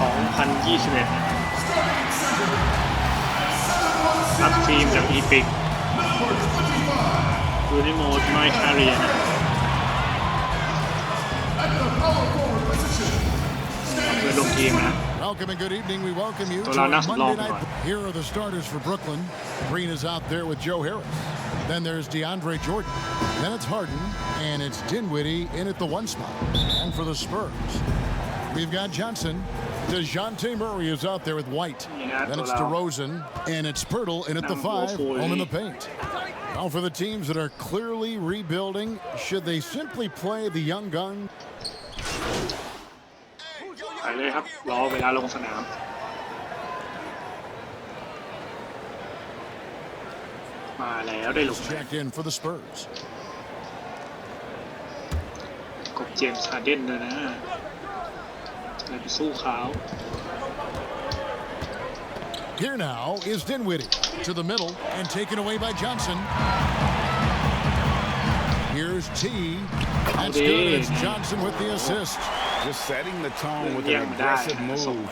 2021รับทีมจากอีพิกดูในโหมด MyCAREER นะเพื่อลงทีมนะ Welcome and good evening. We welcome you to Monday night. Here are the starters for Brooklyn. Green is out there with Joe Harris. Then there's DeAndre Jordan. Then it's Harden, and it's Dinwiddie in at the 1 spot. And for the Spurs, we've got Johnson. DeJounte Murray is out there with White. Then it's DeRozan, and it's Pirtle in at the 5, home in the paint. Now for the teams that are clearly rebuilding, should they simply play the young gun? ไปเลยครับรอเวลาลงสนามมาแล้วได้ลง Checked in for the Spurs. กบเจมส์ฮาร์เดนเลยนะเลยไปสู้เขา Here now is Dinwiddie to the middle and taken away by Johnson. Here's T. That's good. It's Johnson with the assist. Just setting the tone with an aggressive move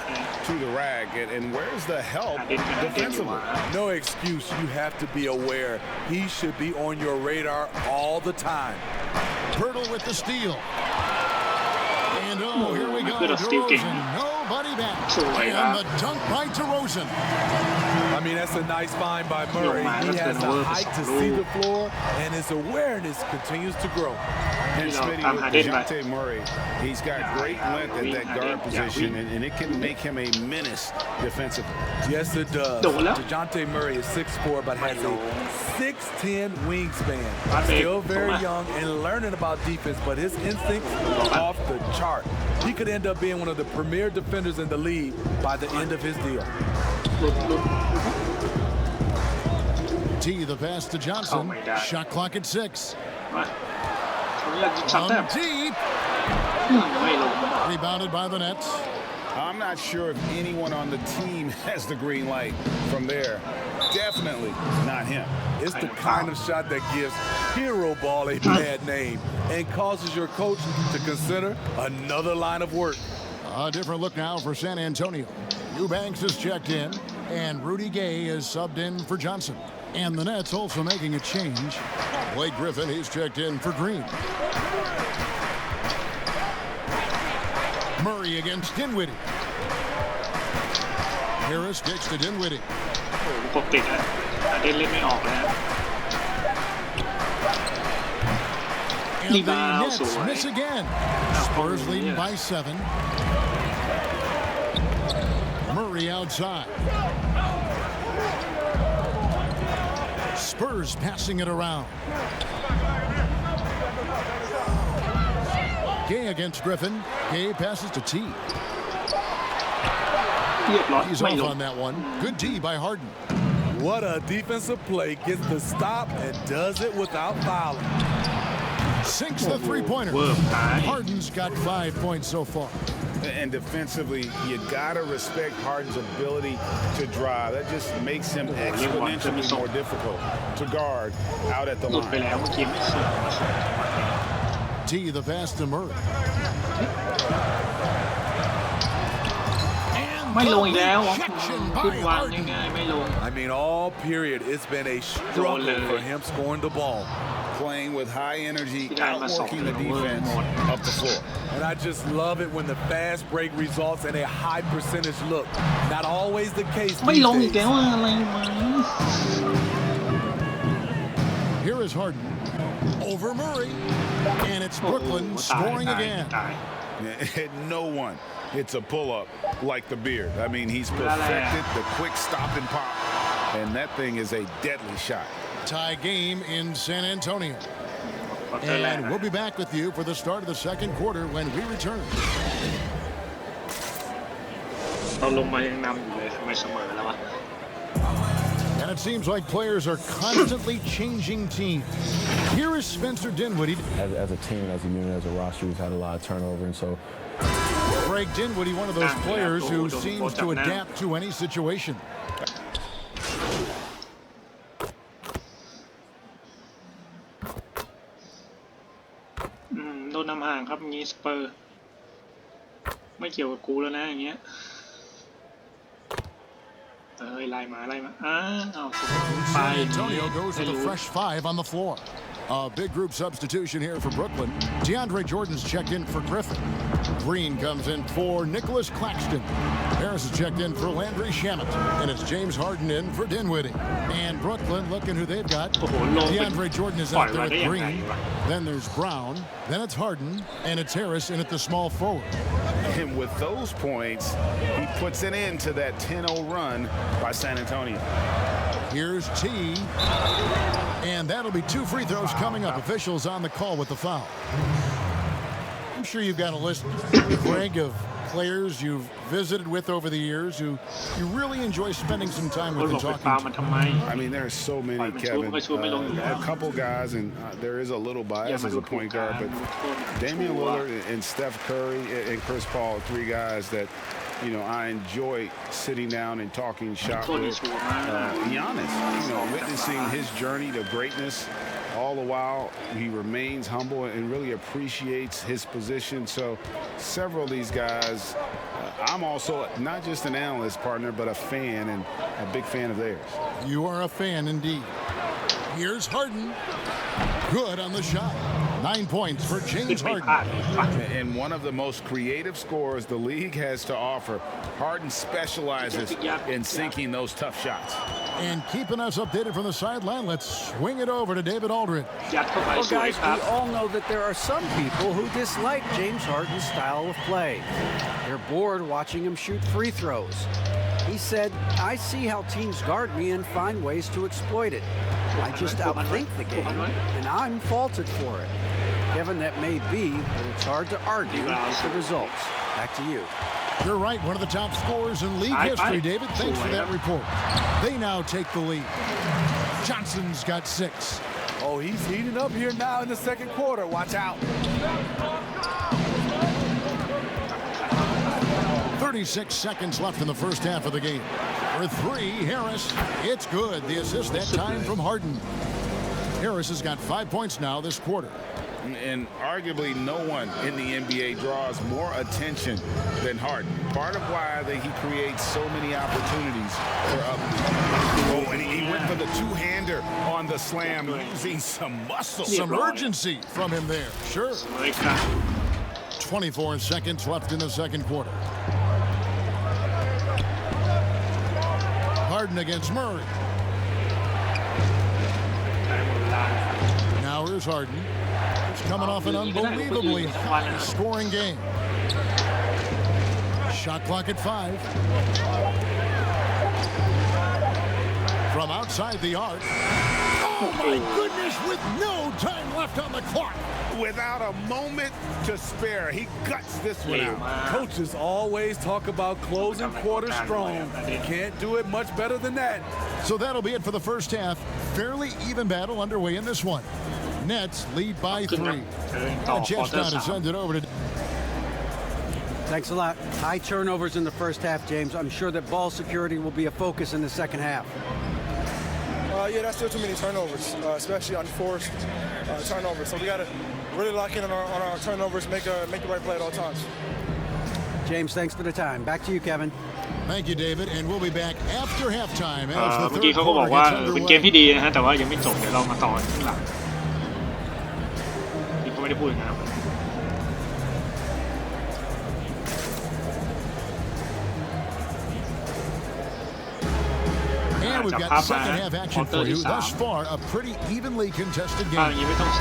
to the rag. And where's the help defensively? No excuse. You have to be aware. He should be on your radar all the time. Pirtle with the steal. And oh, here we go. DeRozan, nobody back. And the dunk by DeRozan. I mean, that's a nice find by Murray. He has the height to see the floor, and his awareness continues to grow. And DeJounte Murray, he's got great length at that guard position, and it can make him a menace defensively. Yes, it does. DeJounte Murray is 6'4", but has a 6'10" wingspan. Still very young and learning about defense, but his instincts are off the chart. He could end up being one of the premier defenders in the league by the end of his deal. T, the pass to Johnson. Shot clock at 6. From deep. Rebounded by the Nets. I'm not sure if anyone on the team has the green light from there. Definitely not him. It's the kind of shot that gives hero ball a bad name and causes your coach to consider another line of work. A different look now for San Antonio. Eubanks is checked in, and Rudy Gay is subbed in for Johnson. And the Nets also making a change. Blake Griffin, he's checked in for Green. Murray against Dinwiddie. Harris kicks to Dinwiddie. ปกติอะเล่นไม่ออกแล้ว And the Nets miss again. Spurs leading by 7. Murray outside. Spurs passing it around. Gay against Griffin. Gay passes to T. He's off on that one. Good D by Harden. What a defensive play. Gets the stop and does it without fouling. Sinks the three-pointer. Harden's got 5 points so far. And defensively, you gotta respect Harden's ability to drive. That just makes him exponentially more difficult to guard out at the line. T, the pass to Murray. ไม่ลงอีกแล้วขึ้นวางง่ายๆไม่ลง I mean, all period, it's been a struggle for him scoring the ball. Playing with high energy, outworking the defense up the floor. And I just love it when the fast break results in a high percentage look. Not always the case. ไม่ลงอีกแล้วอะไรวะ Here is Harden over Murray, and it's Brooklyn scoring again. No one hits a pull-up like the Beard. I mean, he's perfected the quick stop and pop, and that thing is a deadly shot. Tie game in San Antonio. And we'll be back with you for the start of the second quarter when we return. เราลงมายังนำอยู่เลยทำไมเสมอแล้ววะ And it seems like players are constantly changing teams. Here is Spencer Dinwiddie. As a team, as a unit, as a roster, we've had a lot of turnover, and so Greg Dinwiddie, one of those players who seems to adapt to any situation. โดนนำห่างครับงี้สเปอร์ไม่เกี่ยวกับกูแล้วนะอย่างเงี้ย ไล่มาเอาไป San Antonio goes with a fresh 5 on the floor. A big group substitution here for Brooklyn. DeAndre Jordan's checked in for Griffin. Green comes in for Nicholas Claxton. Harris is checked in for Landry Shamet. And it's James Harden in for Dinwiddie. And Brooklyn, looking who they've got. DeAndre Jordan is out there with Green. Then there's Brown. Then it's Harden. And it's Harris in at the small forward. And with those points, he puts an end to that 10-0 run by San Antonio. Here's T. And that'll be 2 free throws coming up. Officials on the call with the foul. I'm sure you've got a list, Greg, of players you've visited with over the years who you really enjoy spending some time with and talking to. I mean, there are so many, Kevin. A couple guys, and there is a little bias as a point guard, but Damian Lillard and Steph Curry and Chris Paul, 3 guys that, you know, I enjoy sitting down and talking shop with. Giannis, you know, witnessing his journey to greatness. All the while, he remains humble and really appreciates his position. So several of these guys, I'm also not just an analyst, partner, but a fan and a big fan of theirs. You are a fan indeed. Here's Harden. Good on the shot. 9 points for James Harden. And one of the most creative scorers the league has to offer. Harden specializes in sinking those tough shots. And keeping us updated from the sideline, let's swing it over to David Aldridge. Well, guys, we all know that there are some people who dislike James Harden's style of play. They're bored watching him shoot free throws. He said, I see how teams guard me and find ways to exploit it. I just outthink the game, and I'm faulted for it. Kevin, that may be, but it's hard to argue with the results. Back to you. You're right, one of the top scorers in league history, David. Thanks for that report. They now take the lead. Johnson's got 6. Oh, he's heating up here now in the second quarter. Watch out. 36 seconds left in the first half of the game. For 3, Harris. It's good. The assist that time from Harden. Harris has got 5 points now this quarter. And arguably no one in the NBA draws more attention than Harden. Part of why he creates so many opportunities for others. Oh, and he went for the 2-hander on the slam, using some muscle. Some urgency from him there. Sure. 24 seconds left in the second quarter. Harden against Murray. Now here's Harden. He's coming off an unbelievably high scoring game. Shot clock at 5. From outside the arc. Oh my goodness, with no time left on the clock. Without a moment to spare, he guts this one out. Coaches always talk about closing quarters strong. Can't do it much better than that. So that'll be it for the first half. Fairly even battle underway in this one. Nets lead by 3. Just now to send it over to... Thanks a lot. High turnovers in the first half, James. I'm sure that ball security will be a focus in the second half. Yeah, that's still too many turnovers, especially on forced turnovers. So we got to really lock in on our turnovers, make the right play at all times. James, thanks for the time. Back to you, Kevin. Thank you, David, and we'll be back after halftime as เมื่อ the กี้ third เขาก็บอก quarter ว่า gets เป็นเกม underway. ที่ดีนะฮะแต่ว่ายังไม่จบเดี๋ยวเรามาต่อข้างหลังนี่เขาไม่ได้พูดอย่างนั้น And we've got second half action for you. Thus far, a pretty evenly contested game.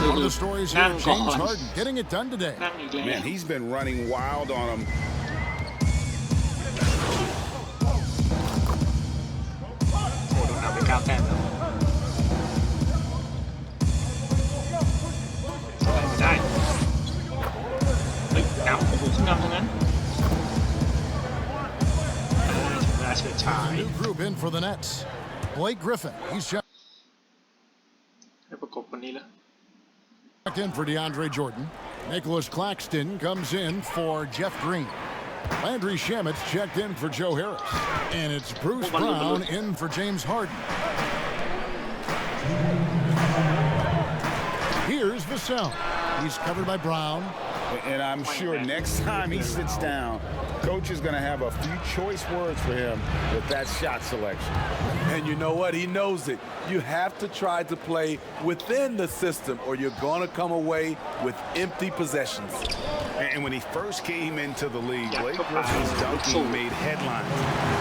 One of the stories here, James Harden getting it done today. Man, he's been running wild on him. โอ้โดนนำไป9 แต้มแล้วไม่ได้เฮ้ยนำโอ้โหขึ้นนำตรงนั้นเวลาเฉิดฉาย New group in for the Nets. Blake Griffin. He's checked ให้ประกบคนนี้แล้ว in for DeAndre Jordan. Nicholas Claxton comes in for Jeff Green. Landry Shamet's checked in for Joe Harris. And it's Bruce Brown in for James Harden. Here's Vassell. He's covered by Brown. And I'm sure next time he sits down, Coach is going to have a few choice words for him with that shot selection. And you know what? He knows it. You have to try to play within the system or you're going to come away with empty possessions. And when he first came into the league, Blake Griffin's dunking made headlines.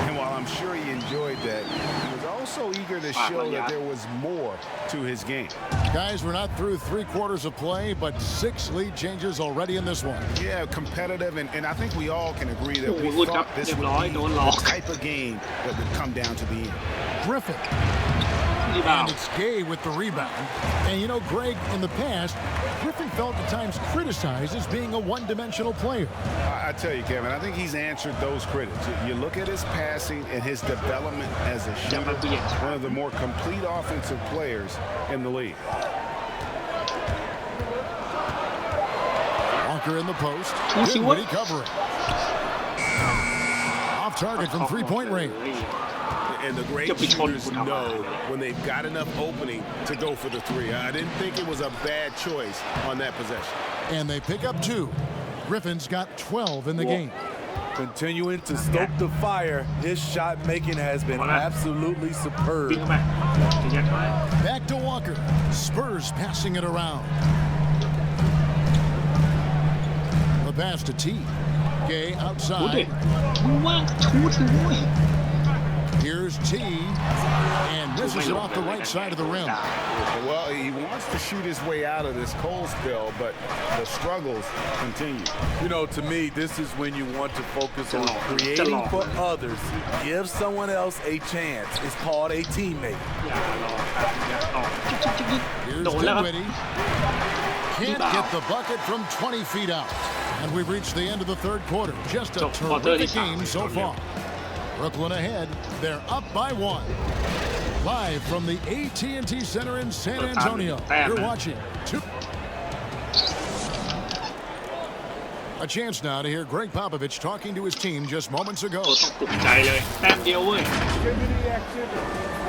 And while I'm sure he enjoyed that, he was also eager to show that there was more to his game. Guys, we're not through 3 quarters of play, but 6 lead changes already in this one. Yeah, competitive, and I think we all can agree that we thought this would be the type of game that would come down to the end. Griffin. And it's Gay with the rebound. And you know, Greg, in the past, Griffin felt at times criticized as being a one-dimensional player. I tell you, Kevin, I think he's answered those critics. You look at his passing and his development as a shooter, one of the more complete offensive players in the league. Walker in the post. Dinwiddie covering. Off target from three-point range. And the great shooters know when they've got enough opening to go for the 3. I didn't think it was a bad choice on that possession. And they pick up 2. Griffin's got 12 in the game. Continuing to stoke the fire, his shot making has been absolutely superb. Back to Walker. Spurs passing it around. The pass to T. Gay outside. Here's T, and misses it off the right side of the rim. Well, he wants to shoot his way out of this cold spell, but the struggles continue. You know, to me, this is when you want to focus on creating for others. Give someone else a chance. It's called a teammate. Here's Dinwiddie. Can't get the bucket from 20 feet out. And we've reached the end of the 3rd quarter. Just a terrific game so far. Brooklyn ahead. They're up by 1. Live from the AT&T Center in San Antonio. You're watching. A chance now to hear Greg Popovich talking to his team just moments ago. แต้มเดียวเว้ย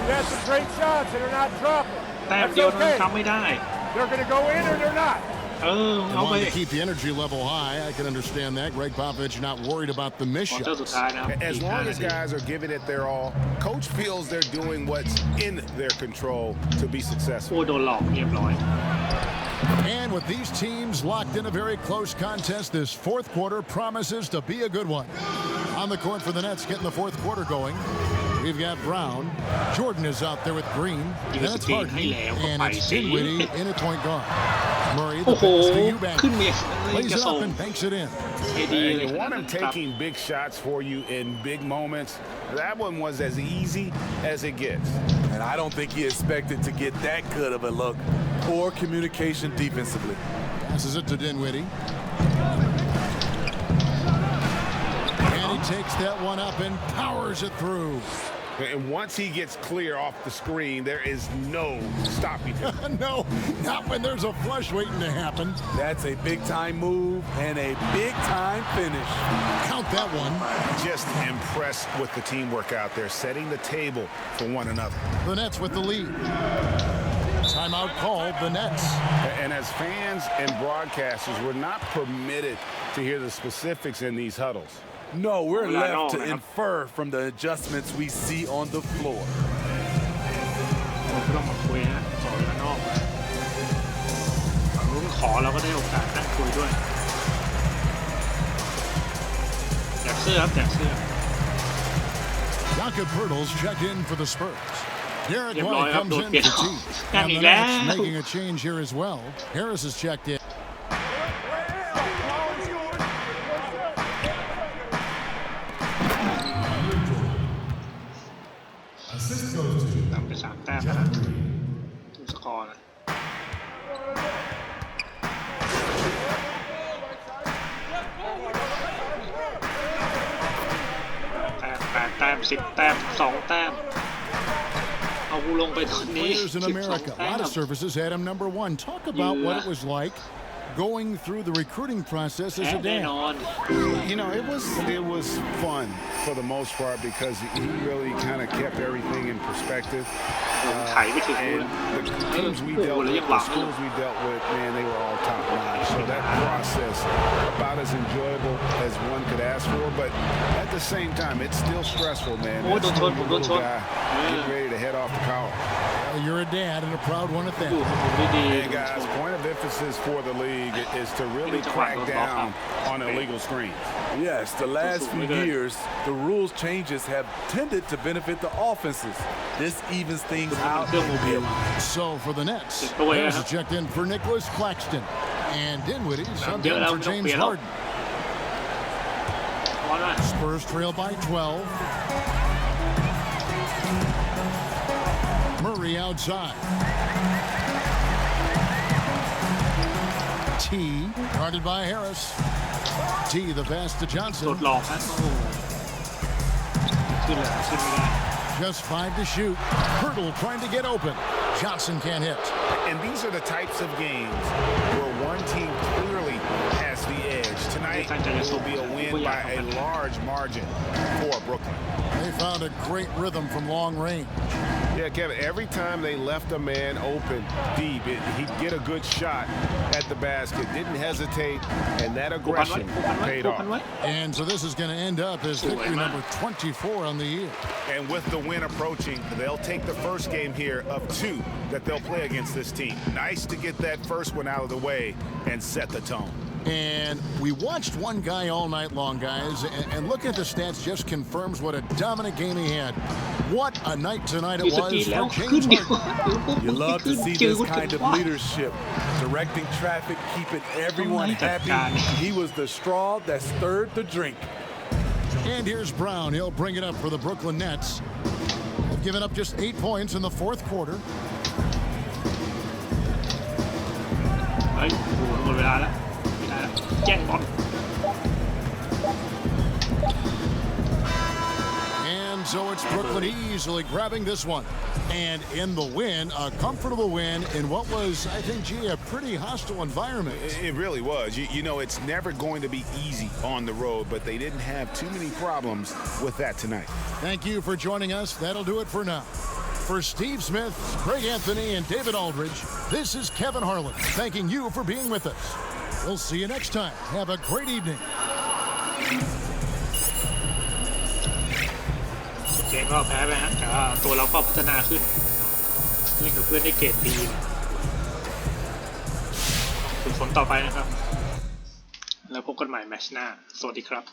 We had some great shots and they're not dropping. แต้มเดียวนั้นทำไม่ได้ They're going to go in or they're not. Want to keep the energy level high. I can understand that. Greg Popovich not worried about the miss shots. As long as guys are giving it their all, coach feels they're doing what's in their control to be successful. โอ้โดนหลอกเรียบร้อย And with these teams locked in a very close contest, this 4th quarter promises to be a good one. On the court for the Nets, getting the 4th quarter going. We've got Brown. Jordan is out there with Green. Then it's Harden. And it's Dinwiddie in at point guard. Murray, the pass to Eubanks. Plays it up and banks it in. And you want him taking big shots for you in big moments. That one was as easy as it gets. And I don't think he expected to get that good of a look. Poor communication defensively. Passes it to Dinwiddie. And he takes that one up and powers it through. And once he gets clear off the screen, there is no stopping him. No, not when there's a flush waiting to happen. That's a big-time move and a big-time finish. Count that one. Just impressed with the teamwork out there, setting the table for one another. The Nets with the lead. Timeout called, the Nets. And as fans and broadcasters, we're not permitted to hear the specifics in these huddles. No, we're left to infer from the adjustments we see on the floor. ไม่ต้องมาคุยฮะขออยู่นอกฝั่งนู้นขอเราก็ได้โอกาสนั่งคุยด้วยแจกเสื้อครับแจกเสื้อ Jakob Poeltl's checked in for the Spurs. Derek เรียบร้อย White ครับ comes โดน in เปลี่ยน for T. กัน And อี the กแล้ว Nets making a change here as well. Harris is checked in. Assist goes to นำไป3 แต้มนะดูสกอร์นะ8 แต้ม 10 แต้ม 2 แต้ม เอากูลงไปตอนนี้ Players in America, a lot of services had him number 1. Talk about what it was like going through the recruiting process as a dad? You know, it was fun for the most part because he really kind of kept everything in perspective. And the teams we dealt with, the schools we dealt with, man, they were all top notch. So that process about as enjoyable as one could ask for, but at the same time, it's still stressful, man. That's still a little guy getting ready to head off to college. You're a dad and a proud one at that. And guys, point of emphasis for the league is to really crack down on illegal screens. Yes, the last few years, the rules changes have tended to benefit the offenses. This evens things out. So for the Nets, there's a checked in for Nicholas Claxton. And Dinwiddie subbed in for James Harden. Spurs trail by 12. Murray outside. T guarded by Harris. T the pass to Johnson. Just 5 to shoot. Hurdle trying to get open. Johnson can't hit. And these are the types of games where one team clearly has the edge. Tonight will be a win by a large margin for Brooklyn. They found a great rhythm from long range. Yeah, Kevin, every time they left a man open deep, he'd get a good shot at the basket. Didn't hesitate, and that aggression paid off. And so this is going to end up as victory number 24 on the year. And with the win approaching, they'll take the first game here of 2 that they'll play against this team. Nice to get that first one out of the way and set the tone. And we watched one guy all night long, guys, and looking at the stats just confirms what a dominant game he had. What a night tonight it was for James Harden. You love to see this kind of leadership, directing traffic, keeping everyone happy. He was the straw that stirred the drink. And here's Brown. He'll bring it up for the Brooklyn Nets. They've given up just 8 points in the fourth quarter. And so it's Brooklyn easily grabbing this one. And in the win, a comfortable win in what was, I think, a pretty hostile environment. It really was. You know, it's never going to be easy on the road, but they didn't have too many problems with that tonight. Thank you for joining us. That'll do it for now. For Steve Smith, Craig Anthony, and David Aldridge, this is Kevin Harlan thanking you for being with us. We'll see you next time. Have a great evening. เกมก็แพ้ไปฮะแต่ว่าตัวเราก็พัฒนาขึ้นเล่นกับเพื่อนได้เกรดดีฝึกฝนต่อไปนะครับแล้วพบกันใหม่แมตช์หน้าสวัสดีครับ